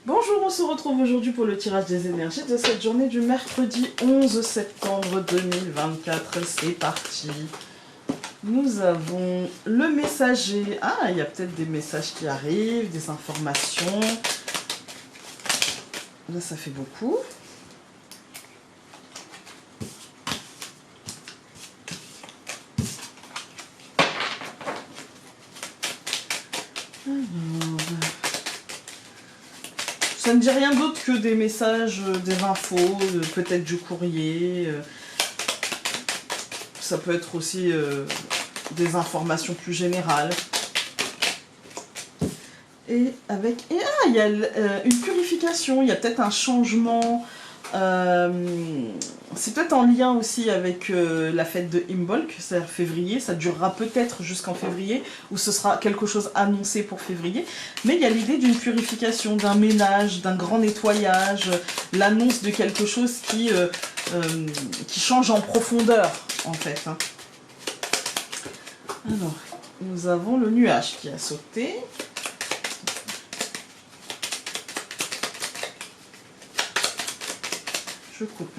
Bonjour, on se retrouve aujourd'hui pour le tirage des énergies de cette journée du mercredi 11 septembre 2024. C'est parti. Nous avons le messager. Ah, il y a peut-être des messages qui arrivent, des informations. Là, ça fait beaucoup. Ça ne dit rien d'autre que des messages, des infos, peut-être du courrier. Ça peut être aussi des informations plus générales. Et avec... Et ah, il y a une purification, il y a peut-être un changement. C'est peut-être en lien aussi avec la fête de Imbolc, c'est-à-dire février. Ça durera peut-être jusqu'en février, ou ce sera quelque chose annoncé pour février. Mais il y a l'idée d'une purification, d'un ménage, d'un grand nettoyage, l'annonce de quelque chose qui change en profondeur, en fait. Hein. Alors, nous avons le nuage qui a sauté. Je coupe.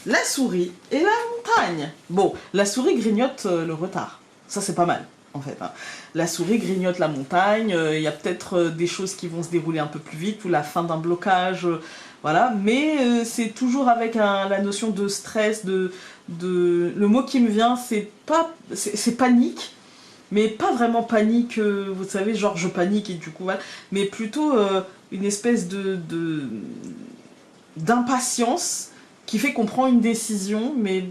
La souris et la montagne. Bon, la souris grignote le retard. Ça, c'est pas mal, en fait. Hein. La souris grignote la montagne. Il y a peut-être des choses qui vont se dérouler un peu plus vite ou la fin d'un blocage. Voilà. Mais c'est toujours avec la notion de stress, Le mot qui me vient, c'est panique. Mais pas vraiment panique, vous savez, genre je panique et du coup, voilà. Mais plutôt une espèce d'impatience qui fait qu'on prend une décision, mais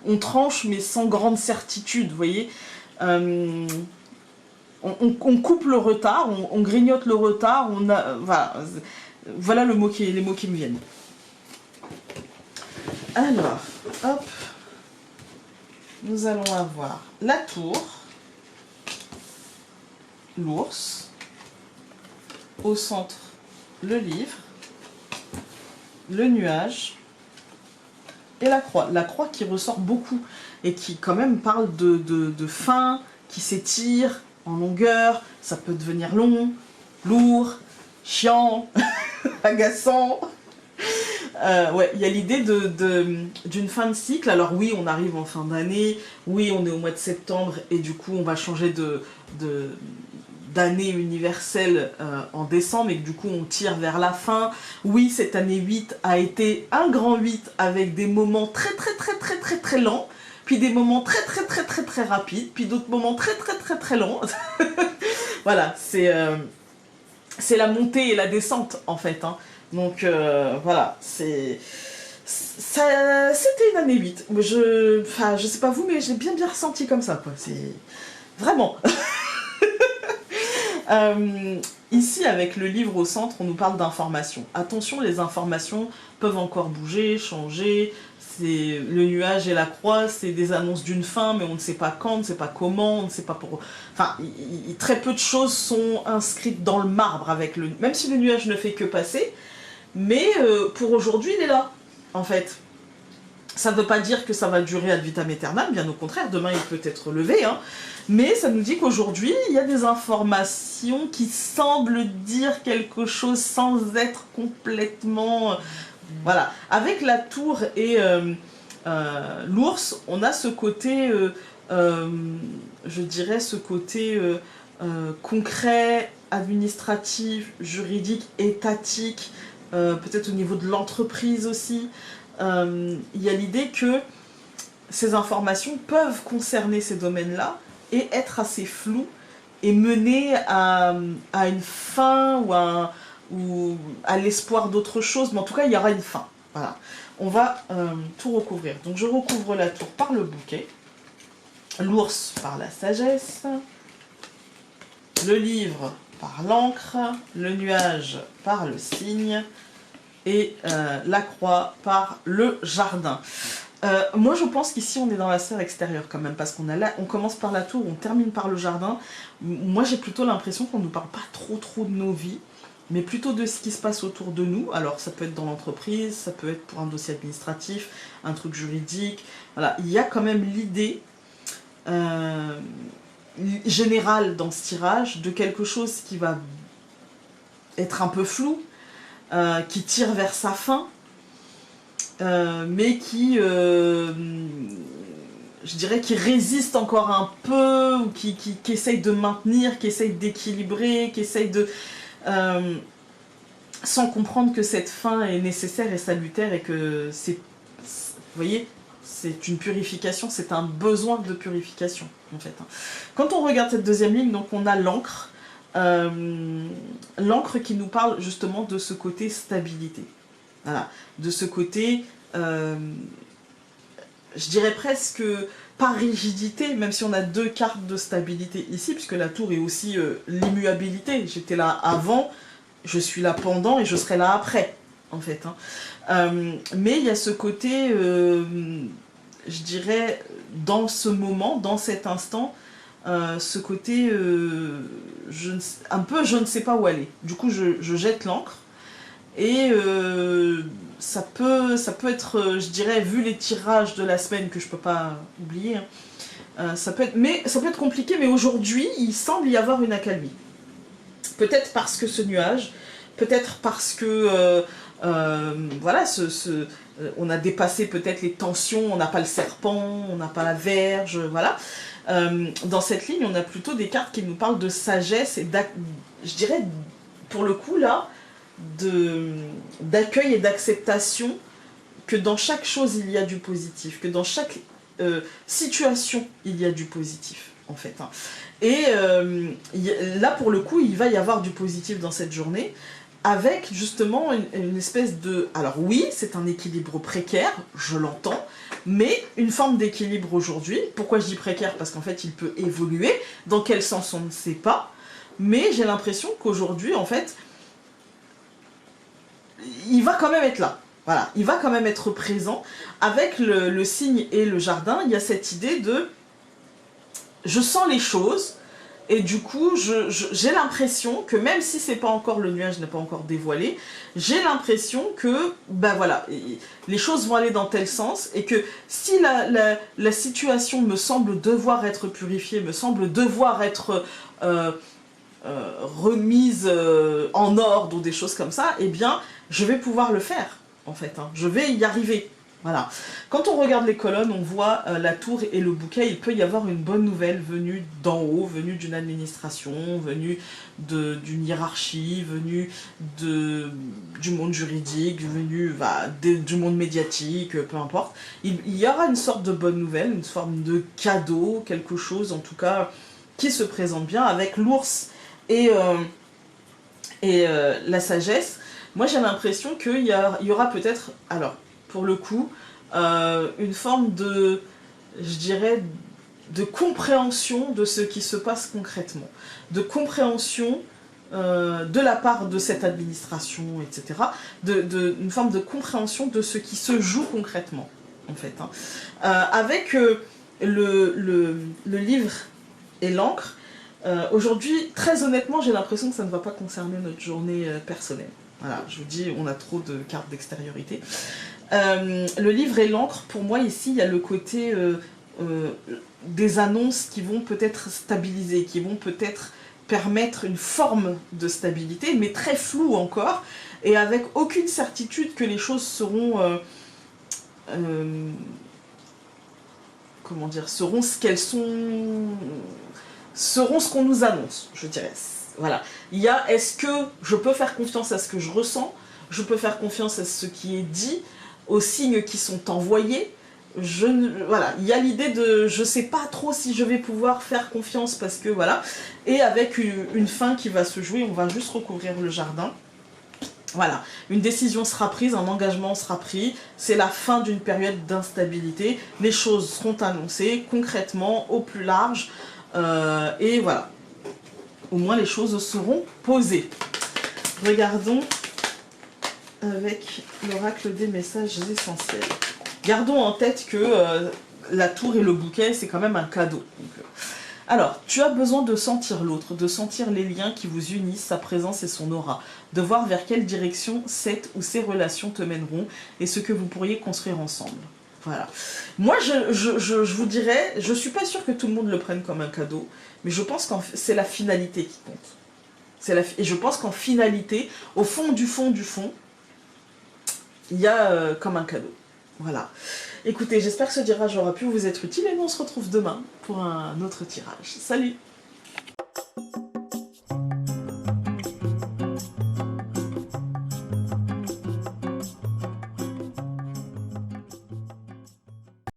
on tranche, mais sans grande certitude, vous voyez. On coupe le retard, on grignote le retard, voilà les mots qui me viennent. Alors, hop, nous allons avoir la tour, l'ours, au centre le livre, le nuage et la croix. La croix qui ressort beaucoup et qui quand même parle de fin, qui s'étire en longueur, ça peut devenir long, lourd, chiant, agaçant. Ouais, il y a l'idée d'une fin de cycle. Alors oui, on arrive en fin d'année, oui, on est au mois de septembre et du coup on va changer d'année universelle en décembre et que du coup on tire vers la fin. Oui, cette année 8 a été un grand 8 avec des moments très très très très très très lents, puis des moments très très très très très rapides, puis d'autres moments très très très très lents. Voilà, c'est la montée et la descente en fait. Hein. Donc voilà, c'était une année 8. Je sais pas vous, mais j'ai bien ressenti comme ça, quoi. C'est vraiment... Ici, avec le livre au centre, on nous parle d'informations. Attention, les informations peuvent encore bouger, changer. Le nuage et la croix, c'est des annonces d'une fin, mais on ne sait pas quand, on ne sait pas comment, on ne sait pas pour... Enfin, très peu de choses sont inscrites dans le marbre avec même si le nuage ne fait que passer, mais pour aujourd'hui, il est là, en fait. Ça ne veut pas dire que ça va durer ad vitam aeternam, bien au contraire, demain il peut être levé, hein. Mais ça nous dit qu'aujourd'hui, il y a des informations qui semblent dire quelque chose sans être complètement... Voilà. Avec la tour et l'ours, on a ce côté, je dirais, ce côté concret, administratif, juridique, étatique, peut-être au niveau de l'entreprise aussi. Il y a l'idée que ces informations peuvent concerner ces domaines-là et être assez floues et mener à une fin ou à l'espoir d'autre chose, mais en tout cas il y aura une fin. Voilà. On va tout recouvrir. Donc je recouvre la tour par le bouquet, l'ours par la sagesse, le livre par l'encre, le nuage par le cygne, et la croix par le jardin. Moi je pense qu'ici on est dans la sphère extérieure quand même, parce on commence par la tour, on termine par le jardin. Moi j'ai plutôt l'impression qu'on ne nous parle pas trop de nos vies, mais plutôt de ce qui se passe autour de nous. Alors ça peut être dans l'entreprise, ça peut être pour un dossier administratif, un truc juridique. Voilà, il y a quand même l'idée générale dans ce tirage de quelque chose qui va être un peu floue, qui tire vers sa fin, mais qui, je dirais, qui résiste encore un peu, ou qui essaye de maintenir, qui essaye d'équilibrer, qui essaye de... sans comprendre que cette fin est nécessaire et salutaire, et que c'est... Vous voyez, c'est une purification, c'est un besoin de purification, en fait. Quand on regarde cette deuxième ligne, donc on a l'encre, l'encre qui nous parle justement de ce côté stabilité. Voilà, de ce côté, je dirais presque pas rigidité, même si on a deux cartes de stabilité ici, puisque la tour est aussi l'immuabilité. J'étais là avant, je suis là pendant et je serai là après, en fait. Mais il y a ce côté, je dirais, dans ce moment, dans cet instant, ce côté, un peu je ne sais pas où aller. Du coup, je jette l'encre. Et ça peut être, je dirais, vu les tirages de la semaine que je peux pas oublier, ça peut être compliqué, mais aujourd'hui, il semble y avoir une accalmie. Peut-être parce que ce nuage, peut-être parce que, voilà, on a dépassé peut-être les tensions, on n'a pas le serpent, on n'a pas la verge, voilà. Dans cette ligne, on a plutôt des cartes qui nous parlent de sagesse et je dirais, pour le coup, là, d'accueil et d'acceptation, que dans chaque chose il y a du positif, que dans chaque situation il y a du positif, en fait. Et là, pour le coup, il va y avoir du positif dans cette journée, avec justement une espèce de... Alors oui, c'est un équilibre précaire, je l'entends, mais une forme d'équilibre aujourd'hui. Pourquoi je dis précaire? Parce qu'en fait, il peut évoluer. Dans quel sens, on ne sait pas. Mais j'ai l'impression qu'aujourd'hui, en fait, il va quand même être là. Voilà, il va quand même être présent. Avec le cygne et le jardin, il y a cette idée de... Je sens les choses, et du coup, j'ai l'impression que même si c'est pas encore, le nuage n'est pas encore dévoilé, j'ai l'impression que, ben voilà, les choses vont aller dans tel sens, et que si la situation me semble devoir être purifiée, me semble devoir être... remise en ordre ou des choses comme ça, eh bien, je vais pouvoir le faire, en fait. Je vais y arriver. Voilà. Quand on regarde les colonnes, on voit la tour et le bouquet. Il peut y avoir une bonne nouvelle venue d'en haut, venue d'une administration, venue d'une hiérarchie, venue du monde juridique, venue du monde médiatique, peu importe. Il y aura une sorte de bonne nouvelle, une forme de cadeau, quelque chose en tout cas qui se présente bien, avec l'ours et la sagesse. Moi j'ai l'impression qu'il y aura peut-être, alors pour le coup, une forme de, je dirais, de compréhension de ce qui se passe concrètement, de compréhension de la part de cette administration, etc., une forme de compréhension de ce qui se joue concrètement, en fait. Avec le livre et l'encre, aujourd'hui, très honnêtement, j'ai l'impression que ça ne va pas concerner notre journée personnelle. Voilà, je vous dis, on a trop de cartes d'extériorité. Le livre et l'encre, pour moi, ici, il y a le côté des annonces qui vont peut-être stabiliser, qui vont peut-être permettre une forme de stabilité, mais très floue encore, et avec aucune certitude que les choses seront... comment dire, seront ce qu'elles sont... seront ce qu'on nous annonce, je dirais. Voilà. Il y a, est-ce que je peux faire confiance à ce que je ressens? Je peux faire confiance à ce qui est dit, aux signes qui sont envoyés. Voilà, il y a l'idée de je sais pas trop si je vais pouvoir faire confiance parce que voilà. Et avec une fin qui va se jouer, on va juste recouvrir le jardin. Voilà, une décision sera prise, un engagement sera pris, c'est la fin d'une période d'instabilité, les choses seront annoncées concrètement, au plus large, et voilà. Au moins les choses seront posées. Regardons avec l'oracle des messages essentiels. Gardons en tête que la tour et le bouquet, c'est quand même un cadeau. Donc, alors, tu as besoin de sentir l'autre, de sentir les liens qui vous unissent, sa présence et son aura, de voir vers quelle direction cette ou ces relations te mèneront et ce que vous pourriez construire ensemble. Voilà. Moi, je vous dirais, je suis pas sûre que tout le monde le prenne comme un cadeau, mais je pense que c'est la finalité qui compte. Et je pense qu'en finalité, au fond du fond du fond, il y a comme un cadeau. Voilà. Écoutez, j'espère que ce tirage aura pu vous être utile et nous on se retrouve demain pour un autre tirage. Salut!